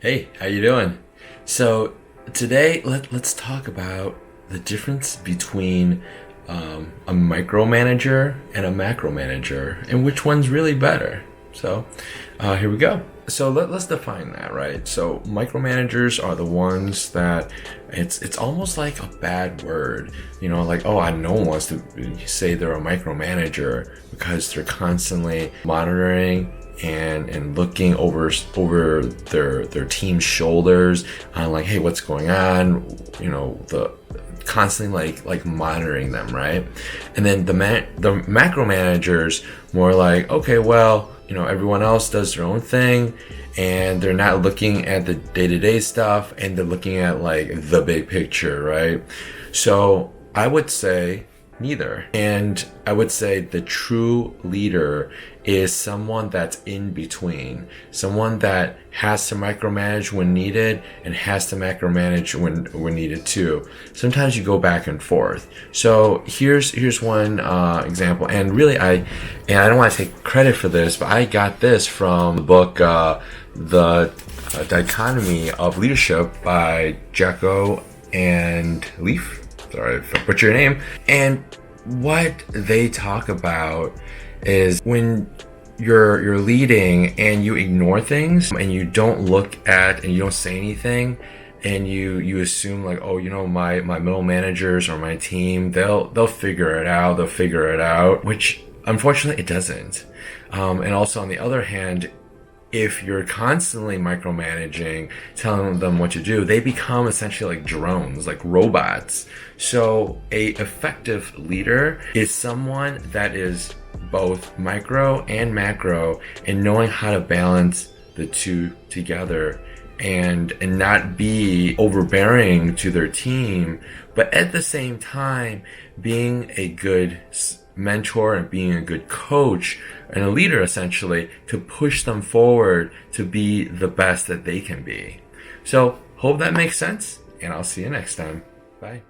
Hey, how you doing? So today let's talk about the difference between a micromanager and a macromanager and which one's really better. So here we go. So let's define that, right? So micromanagers are the ones that it's almost like a bad word, like, oh, no one wants to say they're a micromanager because they're constantly monitoring and looking over their team's shoulders on, like, hey, what's going on, the constantly like monitoring them, right? And then the macro managers more like, okay, well, everyone else does their own thing and they're not looking at the day-to-day stuff, and they're looking at like the big picture, right? So I would say neither. And I would say the true leader is someone that's in between, someone that has to micromanage when needed and has to macromanage when needed too. Sometimes you go back and forth. So here's one example, and really I don't want to take credit for this, but I got this from the book The Dichotomy of Leadership by Jacko and Leaf. Sorry if I butcher your name. And what they talk about is when you're leading and you ignore things and you don't look at and you don't say anything, and you assume like, oh, my middle managers or my team, they'll figure it out, which unfortunately it doesn't. And also on the other hand, if you're constantly micromanaging, telling them what to do, they become essentially like drones, like robots. So a effective leader is someone that is both micro and macro, and knowing how to balance the two together and not be overbearing to their team, but at the same time being a good mentor and being a good coach and a leader, essentially, to push them forward to be the best that they can be. So hope that makes sense, and I'll see you next time. Bye.